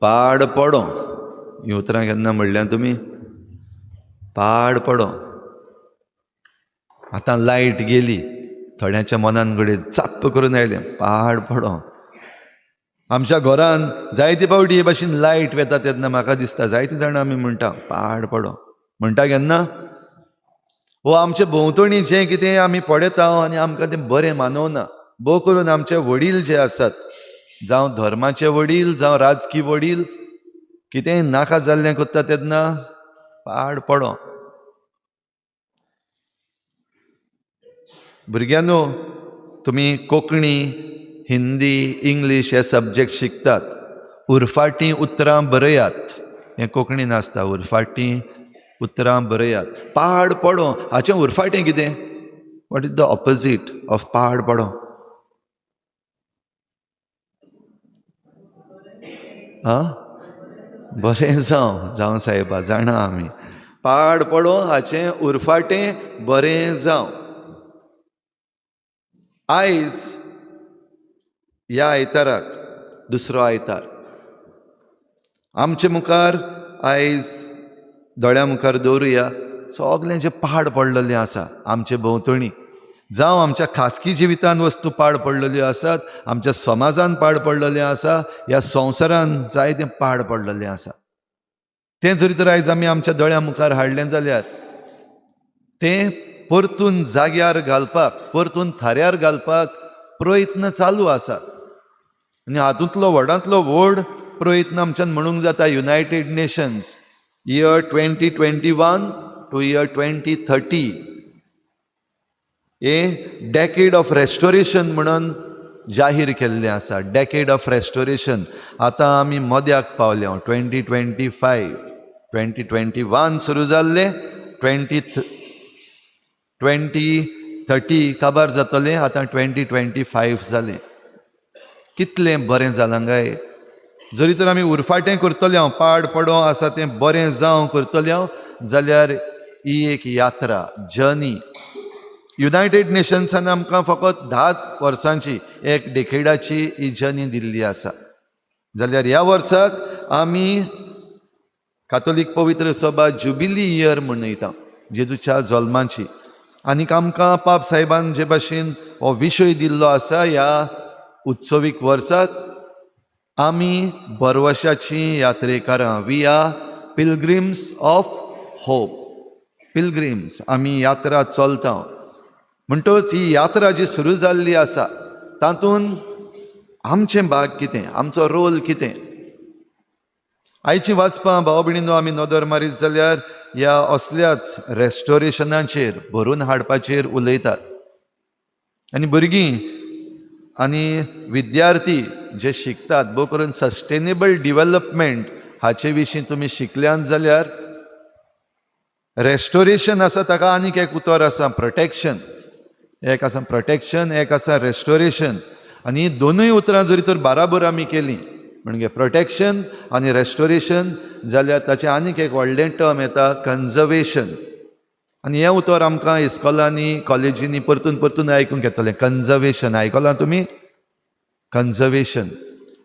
पाड पडो ही उतरां केन्ना म्हणल्यार तुमी पाड पडो. आतां लायट गेली, थोड्यांच्या मनान घडये चाप्प करून आयलें पाड पडो. आमच्या घरान जायते फावटी हे भाशेन लायट वेता तेन्ना म्हाका दिसता जायते जाणां आमी म्हणटा पाड पडो म्हणटा केन्ना हो आमचे भोंवतणी जें कितें आमी पळयता आनी आमकां तें बरें मानवना. भोव करून आमचे वडील जे आसात, जावं धर्माचे वडील जावं राजकीय वडील, कितेंय नाका जाल्लें करता तेन्ना पाड पडो. भुरग्यांनो, तुमी कोंकणी, हिंदी, इंग्लीश हे सब्जेक्ट शिकतात. उरफाटीं उतरां बरयात. हें कोंकणीन आसता, उरफाटीं उतरां बरयात. पाड पडो हाचें उरफाटें कितें? What is the opposite of पाड पडो? बरें जावं साहेबा, जाणा आमी. पाड पडो हाचें उरफाटें बरें जावं. आयज ह्या आयताराक दुसरो आयतार आमचे मुखार आयज दोळ्या मुखार दवरुया सगळें जें पाड पडलेलें आसा आमचे भोंवतणी, जावं आमच्या खासगी जिवितान वस्तू पाड पडलेल्यो आसात, आमच्या समाजान पाड पडलेलें आसा, ह्या संवसारान जायतें पाड पडलेलें आसा. तें जरी तर आयज आमी आमच्या दोळ्या मुखार हाडलें जाल्यार तें परतून जाग्यार घालपाक, परतून थाऱ्यार घालपाक प्रयत्न चालू आसा. आनी हातूंतलो व्हडांतलो व्हड प्रयत्न आमच्यान म्हणूंक जाता United Nations year 2021 to year 2030 हे डेकेड ऑफ रेस्टोरेशन म्हणून जाहीर केल्लें आसा. Decade of restoration. आतां आमी मद्याक पावल्या. 2025 2021 सुरू जाल्लें, 2030 काबार जातलें, आतां 2025 जालें. कितलें बरें जालां काय. जरी तर आमी उरफाटें करतले हांव पाड पडो आसा तें बरें जावं करतले हांव जाल्यार ही एक यात्रा, जर्नी. युनायटेड नेशन्सान आमकां फकत 10 वर्सांची, एक डेकेडाची ही जर्नी दिल्ली आसा. जाल्यार ह्या वर्साक आमी कातोलीक पवित्र सभा जुबिली इयर मनयता जेजूच्या जल्माची. आनीक आमकां पाप साहेबान जे भाशेन हो विशय दिल्लो आसा ह्या उत्सवीक वर्साक, आमी बरवशाची यात्रेकारां. We are pilgrims of hope. Pilgrims, आमी यात्रा चलता. म्हणटच ही यात्रा जी सुरू जाल्ली आसा तातूंत आमचें भाग कितें, आमचो रोल कितें. आयची वाचपां भाव भयणीनो आमी नदर मारीत जाल्यार ह्या असल्याच रेस्टोरेशनाचेर, भरून हाडपाचेर उलयतात. आनी भुरगीं आनी विद्यार्थी जे शिकतात, भोव करून सस्टेनेबल डिवेलपमेंट हाचे विशीं तुमी शिकल्यात जाल्यार रेस्टोरेशन आसा ताका आनीक एक उतर आसा, प्रोटेक्शन. एक आसा प्रोटेक्शन, एक आसा रेस्टोरेशन. आनी दोनूय उतरां जरी तर बाराबर आमी केलीं म्हणजे प्रोटेक्शन आनी रेस्टोरेशन जाल्यार ताचें आनीक एक व्हडलें टर्म येता, कन्जर्वेशन. आनी हें उतर आमकां इस्कॉलांनी कॉलेजींनी परतून परतून आयकूंक येतलें. कन्जर्वेशन आयकलां तुमी? कन्जर्वेशन.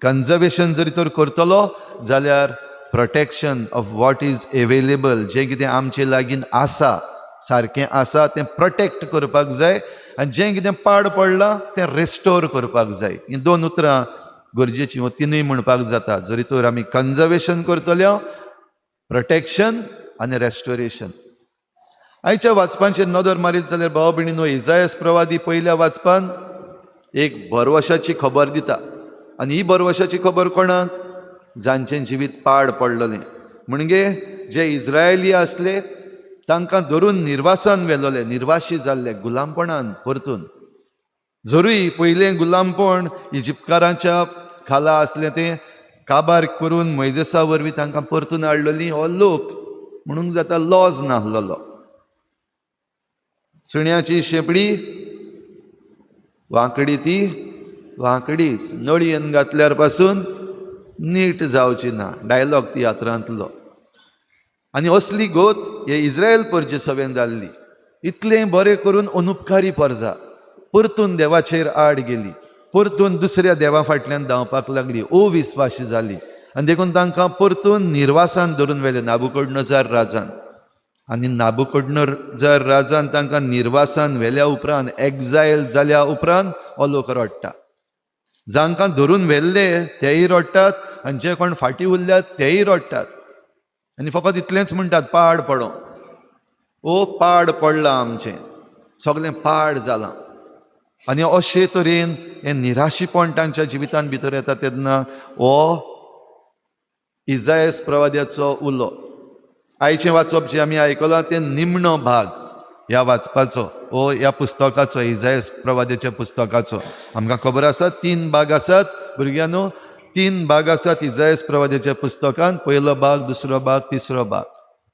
कन्जर्वेशन जरी तर करतलो जाल्यार protection of what is available, जें कितें आमचे लागीं आसा, सारकें आसा तें प्रोटेक्ट करपाक जाय. आनी जें कितें पाड पडलां तें रेस्टोर करपाक जाय. हीं दोन उतरां गरजेचीं, हो तिनूय म्हणपाक जाता. जरी तर आमी कन्जर्वेशन करतले, प्रोटेक्शन आनी रेस्टोरेशन. आयच्या वाचपांचेर नदर मारीत जाल्यार भाव भयणीनो, इजायास प्रवादी पयल्या वाचपान एक बरवशाची खबर दिता. आनी ही बरवशाची खबर कोणाक? जांचें जिवीत पाड पडलेलें. म्हणजे जे इज्रायली आसले तांकां धरून निर्वासान व्हेलोले, निर्वाशी जाल्ले, गुलामपणान परतून. जरूय पयलें गुलामपण इजिप्तकारांच्या खाला आसलें तें काबार करून मोइजेसा वरवीं तांकां परतून हाडलेलीं हो लोक म्हणूंक जाता लॉज नाहलेलो. सुण्याची शेपडी वांकडी ती वांकडीच, नळयेन घातल्यार पासून नीट जावची ना, डायलॉग तियात्रांतलो. आनी असली गोत हे इज्रायल परजे सवेन जाल्ली. इतलें बरें करून अनुपकारी परजा परतून देवाचेर आड गेली, परतून दुसऱ्या देवा फाटल्यान धांवपाक लागली, अविस्वाशी जाली. आनी देखून तांकां परतून निर्वासान धरून व्हेले नाबुकडनजार राजान. आनी नाबुकडनजार राजान तांकां निर्वासान व्हेल्या उपरांत, एक्झायल जाल्या उपरांत हो लोक रडटा. जांकां धरून व्हेल्ले तेय रडटात, आनी जे कोण फाटीं उरल्यात तेय रडटात. आनी फकत इतलेंच म्हणटात, पाड पडो, ओ पाड पडलां आमचें, सगळें पाड जालां. आनी अशे तरेन हें निराशीपण तांच्या जिवितांत भितर येता तेन्ना हो इसायास प्रवाद्याचो उलो. आयचें वाचप जें आमी आयकलां तें निमणो भाग ह्या वाचपाचो, हो ह्या पुस्तकाचो, इसायास प्रवाद्याच्या पुस्तकाचो. आमकां खबर आसा 3 भाग आसात भुरग्यांनो, 3 भाग आसात इसायास प्रवाद्याच्या पुस्तकांत. पयलो भाग, दुसरो भाग, तिसरो भाग.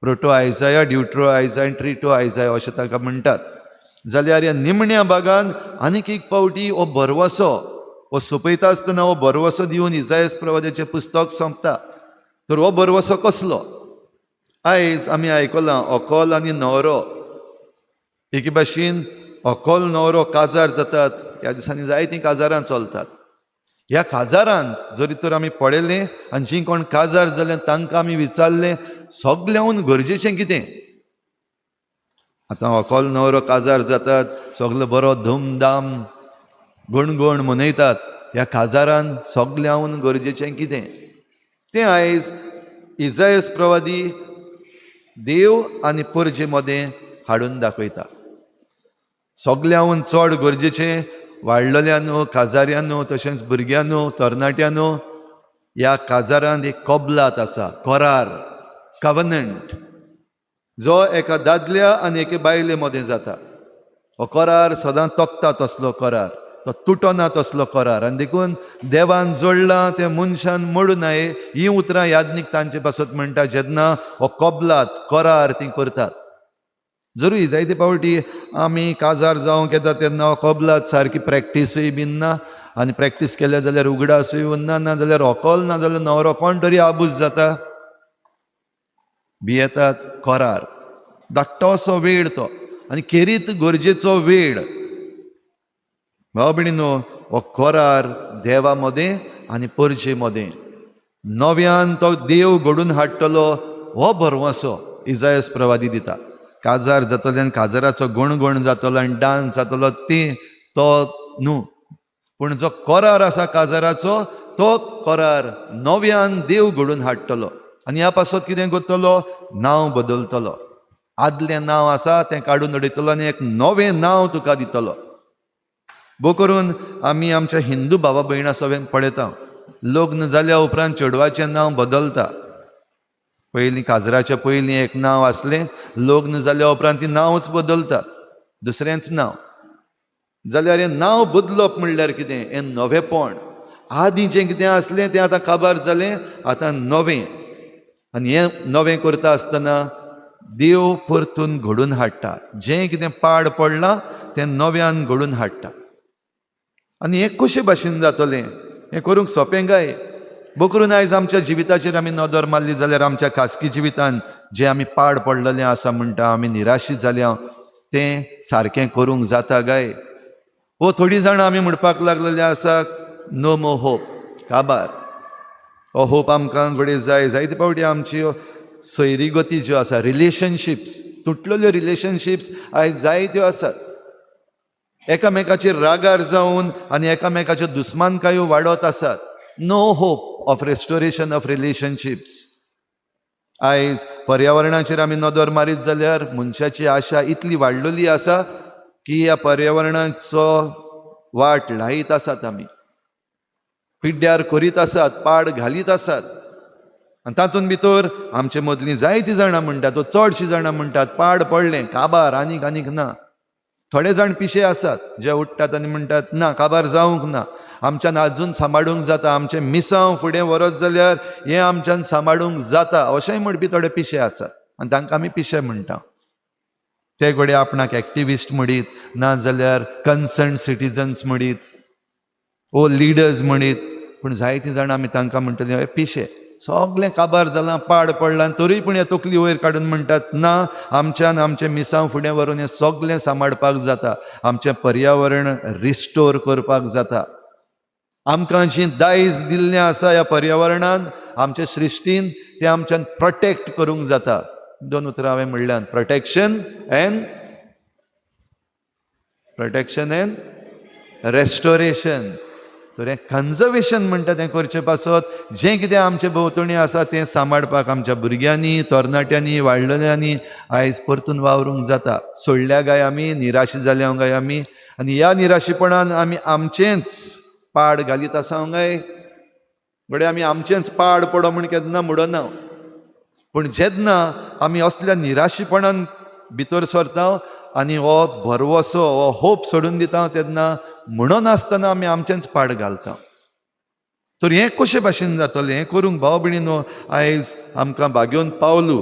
प्रोटो आयजाया, ड्युट्रो आयजाया, ट्रिटो आयजाया अशें ताका म्हणटात. जाल्यार ह्या निमण्या भागान आनीक एक पावटी हो बरवसो, हो सोंपयता आसतना हो बरवसो दिवन इसायास प्रवाद्याचें पुस्तक सोंपता. तर हो बरवसो कसलो? आयज आमी आयकलां व्हंकल आनी न्हवरो एके भाशेन, व्हंकल न्हवरो काजार जातात. ह्या दिसांनी जायतीं काजारां चलतात. ह्या काजारांत जरी तर आमी पळयलें आनी जीं कोण काजार जाले तांकां आमी विचारलें सगळ्याहून गरजेचें कितें? आतां व्हंकल न्हवरो काजार जातात, सगळो बरो धूमधाम गणगण मनयतात. ह्या काजारान सगळ्याहून गरजेचें कितें? तें आयज इसायास प्रवादी देव आनी परजे मदें हाडून दाखयता. सगळ्याहून चड गरजेचें वाडलेल्यांनो, काजाऱ्यांनो, तशेंच भुरग्यांनो, तरणाट्यांनो, ह्या काजारांत एक कबलात आसा, करार, कवनंट, जो एका दादल्या आनी एके बायले मदें जाता. हो करार सदां तोखता तसलो करार, तो तुटना तसलो करार. आनी देखून देवान जोडलां तें मनशान मोडूं नये, हीं उतरां याज्ञीक तांचे पासत म्हणटा जेन्ना हो कबलात, करार तीं करतात. जरूय जायते पावटी आमी काजार जावंक येता तेन्ना हो कबलात सारकी प्रॅक्टीसूय बीन ना, आनी प्रॅक्टीस केल्या जाल्यार उगडासूय उरना, ना जाल्यार व्हंकल ना जाल्यार न्हवरो कोण तरी आबूज जाता, भियेतात. करार धाकटो असो वेळ तो, आनी खेरीत गरजेचो वेळ. भाव भयणीनो, हो करार देवा मदें आनी परजे मदें नव्यान तो देव घडून हाडटलो हो भरवंसो इसायास प्रवादी दिता. काजार जातले आनी काजाराचो गणगण जातलो आनी डान्स जातलो तें तो न्हू, पूण जो करार आसा काजाराचो, तो करार नव्यान देव घडून हाडटलो. आनी ह्या पासत कितें करतलो? नांव बदलतलो. आदलें नांव आसा तें काडून उडयतलो आनी एक नवें नांव तुका दितलो. भोव करून आमी आमच्या हिंदू भावा भयणां सगळ्यांक पळयता, लग्न जाल्या उपरांत चेडवाचें नांव बदलता. पयलीं काजराच्या पयलीं एक नांव आसलें, लग्न जाल्या उपरांत ती नांवच बदलता, दुसरेंच नांव. जाल्यार हें नांव बदलप म्हणल्यार कितें? हें नवेंपण. आदीं जें कितें आसलें तें आतां काबार जालें, आतां नवें. आनी हें नवें करता आसतना देव परतून घडून हाडटा. जें कितें पाड पडलां तें नव्यान घडून हाडटा. आनी हें कशें भाशेन जातलें? हें करूंक सोंपें काय? भोव करून आयज आमच्या जिविताचेर आमी नदर मारली जाल्यार आमच्या खासगी जिवितांत जें आमी पाड पडलेलें आसा म्हणटा, आमी निराशीत जाल्या, तें सारकें करूंक जाता काय? वो थोडीं जाणां आमी म्हणपाक लागलेले आसा नो मोर होप, काबार. हो होप आमकां घडये जाय. जायते पावटी आमच्यो सोयरी गती ज्यो आसा, रिलेशनशिप्स, तुटलेल्यो रिलेशनशिप्स आयज जायत्यो आसात. एकामेकाचेर रागार जावन आनी एकामेकाच्यो दुस्मानकायो वाडत आसात. No hope of restoration of relationships. आयज पर्यावरणाचेर आमी नदर मारीत जाल्यार मनशाची आशा इतली वाडलेली आसा की ह्या पर्यावरणाचो वाट लायत आसात आमी, पिड्ड्यार करीत आसात, पाड घालीत आसात. आनी तातूंत भितर आमचे मदलीं जायतीं जाणां म्हणटात, वा चडशीं जाणां म्हणटात पाड पडलें, काबार, आनीक ना. थोडे जाण पिशे आसात जे उठटात आनी म्हणटात ना, काबार जावंक ना, आमच्यान आजून सांबाळूंक जाता, आमचें मिसांव फुडें व्हरत जाल्यार हें आमच्यान सांबाळूंक जाता, अशेंय म्हणपी थोडे पिशे आसात. आनी तांकां आमी पिशे म्हणटा. ते घडये आपणाक एक्टिविस्ट म्हणीत, ना जाल्यार कन्सर्न सिटिजन्स म्हणीत, ओ लिडर्स म्हणीत, पूण जायतीं जाणां आमी तांकां म्हणटलीं हे पिशे, सगळें काबार जालां, पाड पडलां, तरी पूण हे तकली वयर काडून म्हणटात ना, आमच्यान आमचें मिसांव फुडें व्हरून हें सगळें सांबाळपाक जाता, आमचें पर्यावरण रिस्टोर करपाक जाता. आमकां जीं दायज दिल्लें आसा ह्या पर्यावरणान, आमचे सृश्टीन ते आमच्यान प्रोटेक्ट करूंक जाता. 2 उतरां हांवें म्हणल्यात, प्रोटेक्शन एंड रेस्टोरेशन. तर हें कन्जर्वेशन म्हणटा तें करचें पासत. जें कितें आमचे भोंवतणी आसा तें सांबाळपाक आमच्या भुरग्यांनी, तरणाट्यांनी, वाडलेल्यांनी आयज परतून वावरूंक जाता. सोडल्या काय आमी, निराशी जाल्या काय आमी, आनी ह्या निराशीपणान आमी आमचेंच पाड घालीत आसा काय. घडये आमी आमचेंच पाड पडो म्हण केन्ना म्हणना. पूण जेन्ना आमी असल्या निराशीपणान भितर सरता आनी हो भरवसो, हो होप सोडून दिता, तेन्ना म्हणून आसतना आमी आमचेंच पाड घालता. तर हें कशे भाशेन जातलें? हें करूंक भाव भयणीनो आयज आमकां भाग्योन पावलू.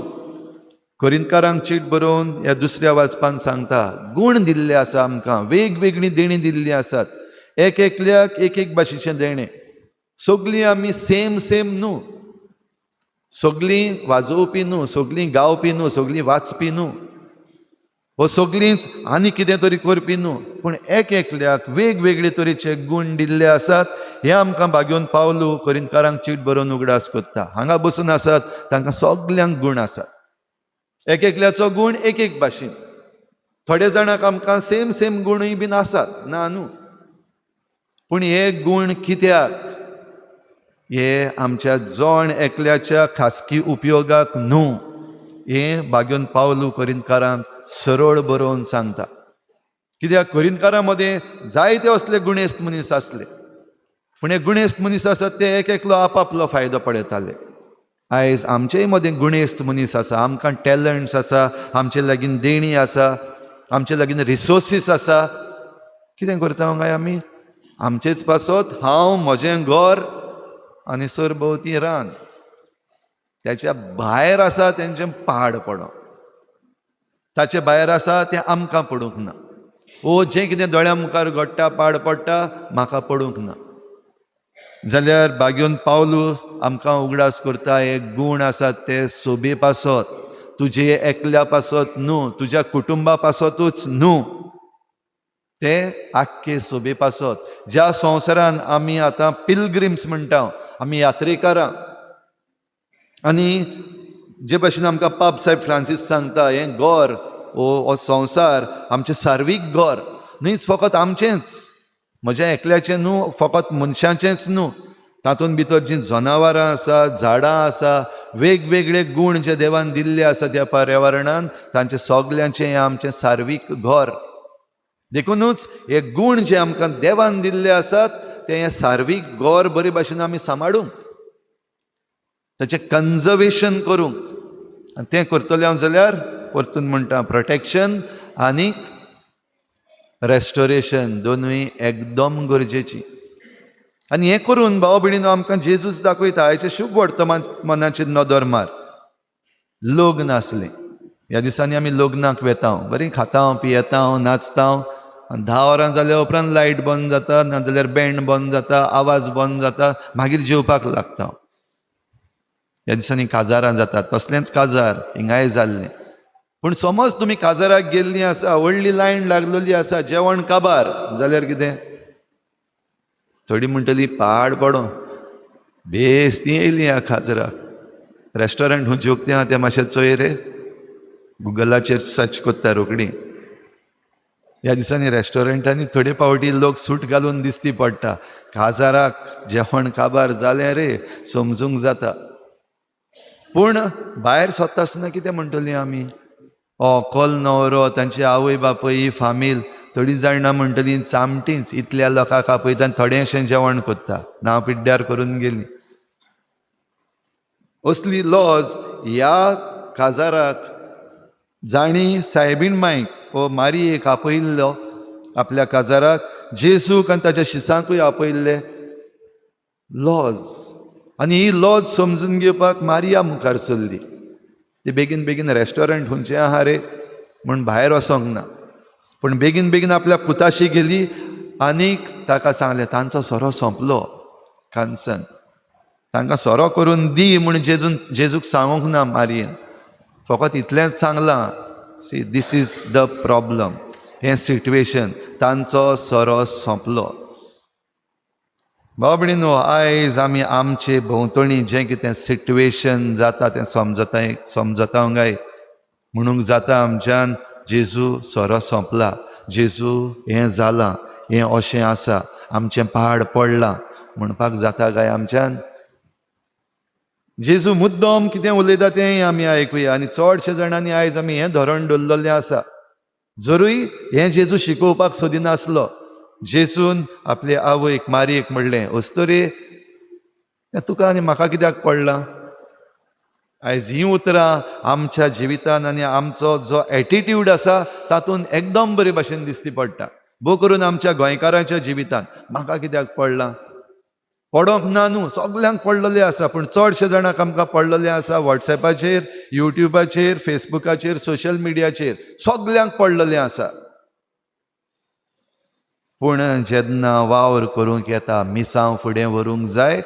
कोरिंथकारांक चीट बरोवन ह्या दुसऱ्या वाचपान सांगता, गूण दिल्ले आसा आमकां, वेगवेगळीं देणी दिल्लीं आसात. एकल्याक एक भाशेचें देणें. सगलीं आमी सेम न्हू, सगलीं वाजोवपी न्हू, सगलीं गावपी न्हू, सगलीं वाचपी न्हू, हो सगलींच आनी कितें तरी करपी न्हू, पूण एकल्याक वेगवेगळे तरेचे गूण दिल्ले आसात. हे आमकां भाग्योन पावलू कोरिंथकारांक चीट बरोवन उगडास करता. हांगा बसून आसात तांकां सगल्यांक गूण आसात. एकल्याचो गूण एक भाशेन. थोडे जाणांक आमकां सेम गूणय बीन आसात, ना न्हू, पूण हे गूण कित्याक? हे आमच्या जोण एकल्याच्या खासगी उपयोगाक न्हू. हे भाग्योन पावलू कोरिंथकारांक सरळ बरोवन सांगता. कित्याक कोरिंथकारां मदें जायते असले गुणेस्त मनीस आसले, पूण हे गुणेस्त मनीस आसात ते एकलो आपापलो फायदो पळयताले. आयज आमचेय मदें गुणेस्त मनीस आसा, आमकां टॅलंट्स आसा, आमचे लागीं देणी आसा, आमचे लागीं रिसोर्सीस आसा. कितें करता काय आमी? आमचेच पासत हांव, म्हजें घर आनी सरभोंवती रान, त्याच्या भायर आसा तेंचें पाड पडो, ताचे भायर आसा तें आमकां पडूंक ना. ओ जें कितें दोळ्या मुखार घडटा, पाड पडटा, म्हाका पडूंक ना. जाल्यार भाग्योन पावलू आमकां उगडास करता, हे गूण आसात ते सोबे पासत, तुजे एकल्या पासत न्हू, तुज्या कुटुंबा पासतूच न्हू, ते आख्खे सोबे पासत. ज्या संवसारान आमी आतां पिलग्रिम्स म्हणटा, आमी यात्रेकारां, आनी जे भाशेन आमकां पाप साहेब फ्रांसीस सांगता, हें घर हो संवसार आमचें सार्वीक घर न्हीच, फकत आमचेंच, म्हज्या एकल्याचें न्हू, फकत मनशाचेंच न्हू. तातूंत भितर जीं जनावरां आसा, झाडां आसा, वेगवेगळे गूण जे देवान दिल्ले आसा त्या पर्यावरणान, तांचें सगल्यांचें हें आमचें सार्वीक घर. देखूनच हे गूण जे आमकां देवान दिल्ले आसात ते हें सार्वीक घर बरे भाशेन आमी सांबाळूंक, ताचें कन्जर्वेशन करूंक. आनी तें करतले हांव जाल्यार परतून म्हणटा, प्रोटेक्शन आनी रेस्टोरेशन दोनूय एकदम गरजेची. आनी हें करून भाव भयणीनो आमकां जेजूस दाखयता. हेचें शुभ वर्तमानाचेर नदर मार. लग्न आसलें, ह्या दिसांनी आमी लग्नाक वेता, बरीं खाता पियेता, नाचता, 10 वरां जाल्या उपरांत लायट बंद जाता, नाजाल्यार बँड बंद जाता, आवाज बंद जाता, मागीर जेवपाक लागता. ह्या दिसांनी काजारां जातात, तसलेंच काजार हिंगाय जाल्लें. पूण समज तुमी काजाराक गेल्लीं आसा, व्हडली लायन लागलेली आसा, जेवण काबार, जाल्यार कितें? थोडीं म्हणटलीं पाड पडो, बेस ती येयलीं ह्या काजाराक. रेस्टॉरंट खंय जेवंक आहा तें मातशें चोय रे, गुगलाचेर सर्च कोत्ता रोखडी. ह्या दिसांनी रेस्टॉरंटांनी थोडे फावटी लोक सूट घालून दिसती पडटा. काजाराक जेवण काबार जालें रे समजूंक जाता. पूण भायर सरता आसतना कितें म्हणटलीं आमी? कोल न्हवरो, तांची आवय बापूय, फामील, थोडीं जाणां म्हणटलीं चामटींच, इतल्या लोकांक आपयता आनी थोडेंशें जेवण कोत्ता, नांव पिड्ड्यार करून गेलीं. असली लॉज ह्या काजाराक जाणी सायबीण मांयक ओ मारयेक आपयल्लो आपल्या काजाराक, जेजूक आनी ताच्या शिसांकूय आपयल्ले लॉज. आनी ही लॉज समजून घेवपाक मारिया मुखार सरली. ती बेगीन रेस्टॉरंट खंयचें आहा रे म्हूण भायर वसोंक ना, पूण बेगीन आपल्या पुताशी गेली आनीक ताका सांगलें तांचो सोरो सोंपलो कांसन, तांकां सोरो करून दी म्हूण जेजूक सांगूंक ना मारयेन. फकत इतलेंच सांगलां, सी दीस इज द प्रॉब्लम, हें सिट्युएशन, तांचो सोरो सोंपलो. भाव भयणीनो, आयज आमी आमचे भोंवतणी जें कितें सिट्युएशन जाता तें समजतांगाय म्हणूंक जाता आमच्यान जेजू सोरो सोंपला, जेजू हें जालां, हें अशें आसा, आमचें पाड पडलां म्हणपाक जाता काय आमच्यान? जेजू मुद्दम कितें उलयता तेंय आमी आयकुया. आनी चडशे जाणांनी आयज आमी हें धोरण दवरलेलें आसा, जरूय हें जेजू शिकोवपाक सोदिनासलो. जेजून आपले आवयक मारयेक म्हणलें, वस्तोरी तुका आनी म्हाका कित्याक पडलां? आयज हीं उतरां आमच्या जिवितान आनी आमचो जो एटिट्यूड आसा तातूंत एकदम बरे भाशेन दिश्टी पडटा. भोव करून आमच्या गोंयकारांच्या जिवितान म्हाका कित्याक पडलां? पडोंक ना न्हू, सगल्यांक पडलेलें आसा, पूण चडशे जाणांक आमकां पडलेलें आसा वॉट्सॅपाचेर, युट्यूबाचेर, फेसबुकाचेर, सोशल मिडियाचेर, सगल्यांक पडलेलें आसा. पूण जेन्ना वावर करूंक येता, मिसांव फुडें व्हरूंक जाय,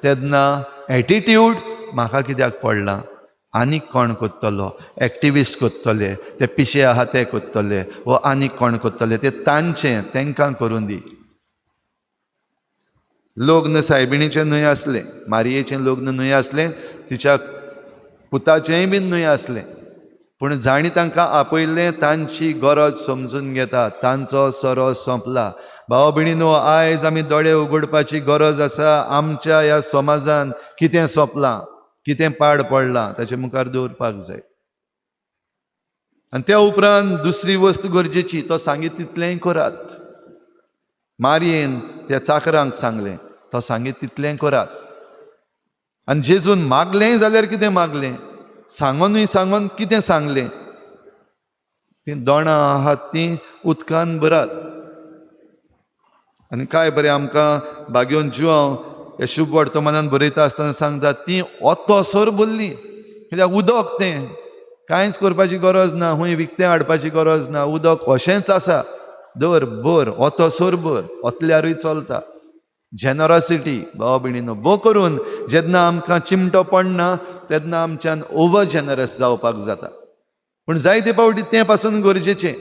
तेन्ना एटिट्यूड म्हाका कित्याक पडलां? आनीक कोण कोत्तलो? एक्टिविस्ट कोत्तले, ते पिशे आहा ते कोत्तले, वो आनीक कोण कोत्तले, ते तांचें तेंकां करून दी. लग्न सायबिणीचें न्हय आसलें, मारयेचें लग्न न्हय आसलें, तिच्या पुताचेंय बीन न्हय आसलें, पूण जाणी तांकां आपयलें, तांची गरज समजून घेता, तांचो सोरो सोंपला. भाव भयणीनो, आयज आमी दोळे उगडपाची गरज आसा. आमच्या ह्या समाजान कितें सोंपलां, कितें पाड पडलां, ताचे मुखार दवरपाक जाय. आनी त्या उपरांत दुसरी वस्त गरजेची, तो सांगीत तितलेंय करात. मारयेन त्या चाकरांक सांगलें, तो सांगीत तितलें करात. आनी जेजून मागलें जाल्यार कितें मागलें? सांगोन कितें सांगलें? तीं दोणां आहात तीं उदकान भरात. आनी काय बरें आमकां बागेवन जुवांव हे शुभ वर्तमानान बरयता आसतना सांगतात, तीं ओतोसर भरलीं. कित्याक उदक तें कांयच करपाची गरज ना, खूंय विकतें हाडपाची गरज ना, उदक अशेंच आसा. दवर भर, ओतोसर भर, ओतल्यारूय चलता. जेनरॉसिटी भाव भयणीनो, भोव करून जेन्ना आमकां चिमटो पडना तेन्ना आमच्यान ओवर जेनरस जावपाक जाता. पूण जायते फावटी तें पासून गरजेचें.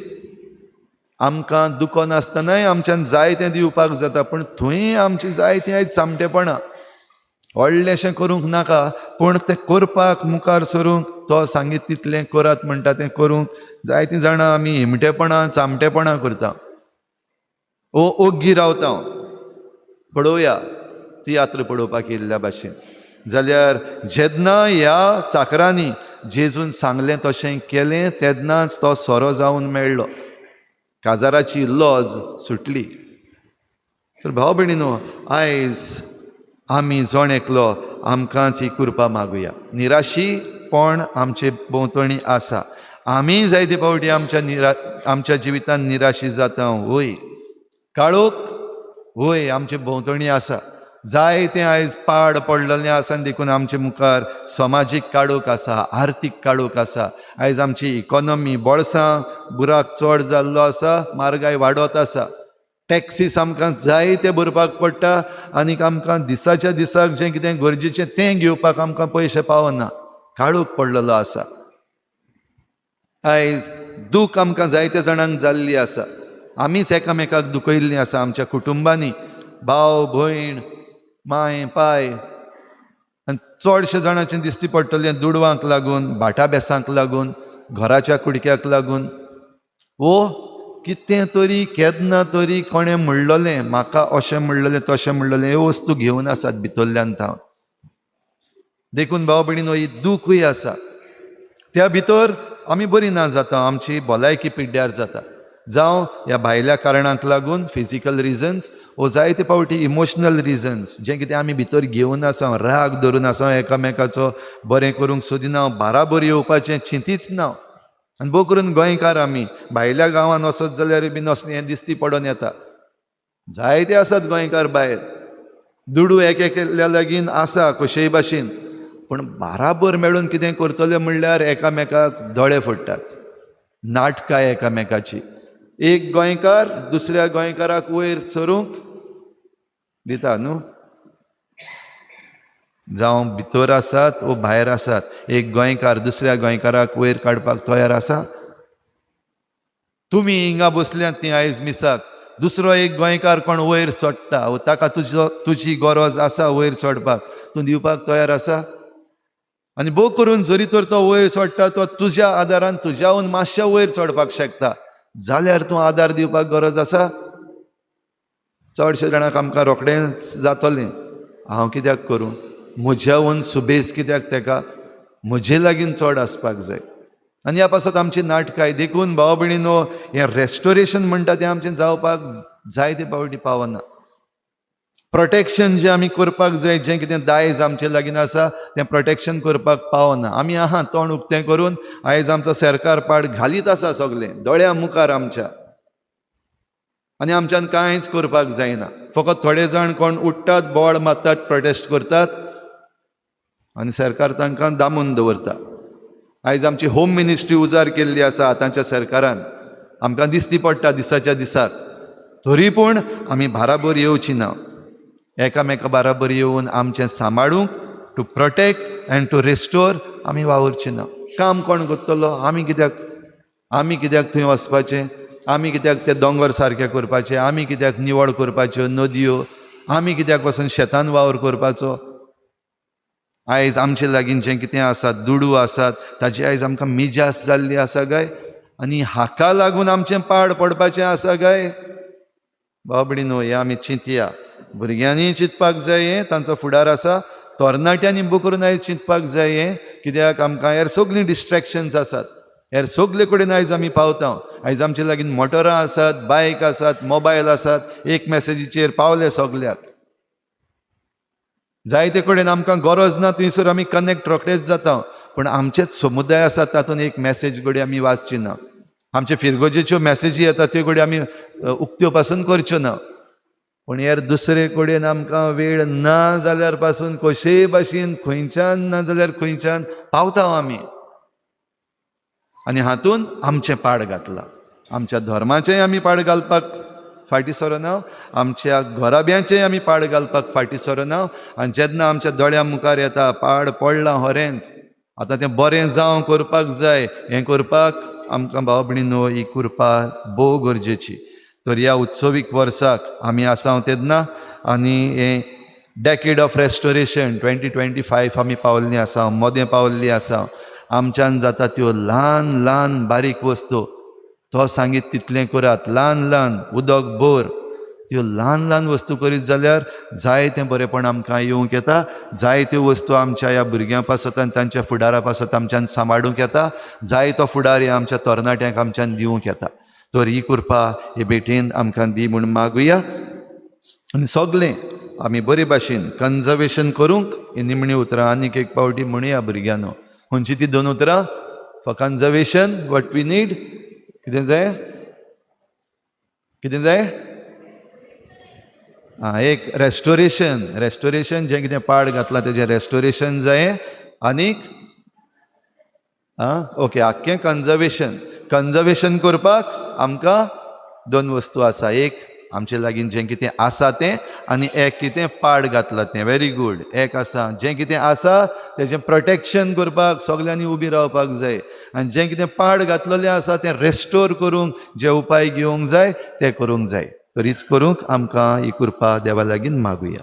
आमकां दुखो नासतनाय आमच्यान जाय तें दिवपाक जाता, पूण थंय आमची जायतीं आयज चामटेपणां. व्हडलेंशें करूंक नाका, पूण तें करपाक मुखार सरूंक, तो सांगीत तितलें करात म्हणटा तें करूंक. जायतीं जाणां आमी हिमटेपणां, चामटेपणां करता, ओग्गी रावता. पळोवया तियात्र पळोवपाक येयल्ल्या भाशेन. जाल्यार जेन्ना ह्या चाकरांनी जेजून सांगलें तशें केलें, तेन्नाच तो सोरो जावन मेळ्ळो. काजाराची लॉज सुटली. तर भाव भयणीनो, आयज आमी जण एकलो आमकांच ही कृपा मागुया. निराशीपण आमचे भोंवतणी आसा. आमी जायते फावटी आमच्या जिवितान निराशी जाता. वय काळोख, वय आमचे भोंवतणी आसा. जायतें आयज पाड पडलेलें आसा, आनी देखून आमचे मुखार समाजीक काळोख आसा, आर्थीक काळोख आसा. आयज आमची इकॉनॉमी, बोळसां बुराक चड जाल्लो आसा, म्हारगाय वाडत आसा. टॅक्सीस आमकां जाय तें भरपाक पडटा, आनीक आमकां दिसाच्या दिसाक जें कितें गरजेचें तें घेवपाक आमकां पयशे पावना. काळोख पडलेलो आसा. आयज दूख आमकां जायत्या जाणांक जाल्ली आसा. आमीच एकामेकाक दुखयल्लीं आसा. आमच्या कुटुंबांनी भाव भयण, माय पाय, आनी चडशे जाणांचें दिश्टी पडटलें दुडवांक लागून, भाटा बेसांक लागून, घराच्या कुडक्याक लागून. वो कितें तरी केन्ना तरी कोणें म्हणलेलें, म्हाका अशें म्हणलेलें, तशें म्हणलेलें, ह्यो वस्तू घेवन आसात भितरल्यान थावन. देखून भाव भयणीनो, ही दूखूय आसा. त्या भितर आमी बरीं ना जाता, आमची भलायकी पिड्ड्यार जाता. जावं ह्या भायल्या कारणांक लागून, फिजिकल रिजन्स, वो जायते फावटी इमोशनल रिजन्स, जें कितें आमी भितर घेवन आसा, राग धरून आसा एकामेकाचो, बरें करूंक सोदिना, बाराबर येवपाचें चिंतीच ना. आनी भोव करून गोंयकार आमी भायल्या गांवांत वचत जाल्यार बीन असलें हें दिश्टी पडोन येता. जायते आसात गोंयकार भायर, दुडू एकेल्या लागीं आसा कशेय भाशेन, पूण बाराबर मेळून कितें करतले म्हणल्यार एकामेकाक दोळे फोडटात, नाटकां एकामेकाची. एक गोंयकार दुसऱ्या गोंयकाराक वयर सरूंक दिता न्हू. जावं भितर आसात वो भायर आसात, एक गोंयकार दुसऱ्या गोंयकाराक वयर काडपाक तयार आसा. तुमी हिंगा बसल्यांत ती आयज मिसाक, दुसरो एक गोंयकार कोण वयर चडटा ताका तुजी गरज आसा वयर चडपाक, तूं दिवपाक तयार आसा? आनी भोव करून जरी तर तो वयर चडटा तो तुज्या आदारान तुज्याहून मातशें वयर चडपाक शकता, जाल्यार तूं आदार दिवपाक गरज आसा? चडशे जाणांक आमकां रोखडेंच जातलें, हांव कित्याक करूं, म्हज्याहून सुबेज कित्याक तेका, म्हजे लागीं चड आसपाक जाय. आनी ह्या पासत आमची नाटकाय देखून भाव भयणीनो, हें रेस्टोरेशन म्हणटा तें आमचें जावपाक जायते फावटी पावना. प्रोटेक्शन जें आमी करपाक जाय, जें कितें दायज आमचे लागीं आसा तें प्रोटेक्शन करपाक पावना. आमी आहा तोंड उक्तें करून आयज आमचो सरकार पाड घालीत आसा सगळें दोळ्या मुखार आमच्या, आनी आमच्यान कांयच करपाक जायना. फकत थोडे जाण कोण उठ्ठात, बोवाळ मारतात, प्रोटेस्ट करतात आनी सरकार तांकां दामून दवरता. आयज आमची होम मिनिस्ट्री उजार केल्ली आसा आतांच्या सरकारान, आमकां दिसती पडटा दिसाच्या दिसाक, तरी पूण आमी बाराबर येवची ना. एकामेका बाराबर येवन आमचें सांबाळूंक, to protect and to restore आमी वावरची ना. काम कोण करतलो? आमी कित्याक थंय वचपाचें? आमी कित्याक ते दोंगर सारके करपाचे? आमी कित्याक निवळ करपाच्यो नदयो? आमी कित्याक वचून शेतान वावर करपाचो? आयज आमचे लागीं जें कितें आसात, दुडू आसात, ताची आयज आमकां मिजास जाल्ली आसा काय? आनी हाका लागून आमचें पाड पडपाचें आसा काय? भाव भयणीनो, हें आमी चिंतया. भुरग्यांनी चिंतपाक जाय हें, तांचो फुडार आसा. तरणाट्यांनी बो करून आयज चिंतपाक जाय हें, कित्याक आमकां हेर सगळीं डिस्ट्रॅक्शन्स आसात. हेर सगळे कडेन आयज आमी पावता. आयज आमचे लागीं मोटरां आसात, बायक आसात, मोबायल आसात, एक मॅसेजीचेर पावले सगल्याक. जायते कडेन आमकां गरज ना थंयसर आमी कनेक्ट रोखडेच जाता, पूण आमचेच समुदाय आसात तातूंत एक मॅसेज घडये आमी वाचची ना. आमचे फिरगोजेच्यो मॅसेजी येतात त्यो घडये आमी उक्त्यो पासून करच्यो ना. पूण हेर दुसरे कडेन आमकां वेळ ना जाल्यार पासून कशेय भाशेन खंयच्यान ना जाल्यार खंयच्यान पावता आमी. आनी हातून आमचें पाड घातलां. आमच्या धर्माचेंय आमी पाड घालपाक फाटीं सरना, आमच्या घराब्यांचेय आमी पाड घालपाक फाटीं सरना. आनी जेन्ना आमच्या दोळ्या मुखार येता पाड पडलां खरेंच, आतां तें बरें जावं करपाक जाय, हें करपाक आमकां भाव भयणीनो ही कृपा भोव गरजेची. तर ह्या उत्सवीक वर्साक आमी आसा तेन्ना, आनी हें डॅकेड ऑफ रेस्टोरेशन 2025 आमी पावल्लीं आसा, मोदें पावल्लीं आसा. आमच्यान जाता त्यो ल्हान ल्हान बारीक वस्तू, तो सांगीत तितलें करात, ल्हान ल्हान उदक बोर, त्यो ल्हान ल्हान वस्तू करीत जाल्यार जायतें बरेंपण आमकां येवंक येता. जायत्यो वस्तू आमच्या ह्या भुरग्यां पासत आनी तांच्या फुडारा पासत आमच्यान सांबाळूंक येता. जायतो फुडार ह्या आमच्या तरणाट्यांक आमच्यान दिवंक येता. तर ही कृपा हे भेटेन आमकां दी म्हूण मागुया. आनी सगळें आमी बरे भाशेन कन्जर्वेशन करूंक ही निमणीं उतरां आनीक एक पावटी म्हणुया भुरग्यांनो. खंयची ती 2 उतरां? For conservation what we need, कितें जाय? कितें जाय? एक रेस्टोरेशन जें कितें पाड घातलां तेजें रेस्टोरेशन जाय. आनीक ओके, आख्खें कन्जर्वेशन करपाक आमकां 2 वस्तू आसा. एक आमचे लागीं जें कितें आसा तें, आनी एक कितें पाड घातलां तें. Very good. एक आसा जें कितें आसा तेजें प्रोटेक्शन करपाक सगल्यांनी उबी रावपाक जाय, आनी जें कितें पाड घातलेलें आसा तें रेस्टोर करूंक जे उपाय घेवंक जाय ते करूंक जाय. तर हीच करूंक आमकां ही कृपा देवा लागीं मागुया.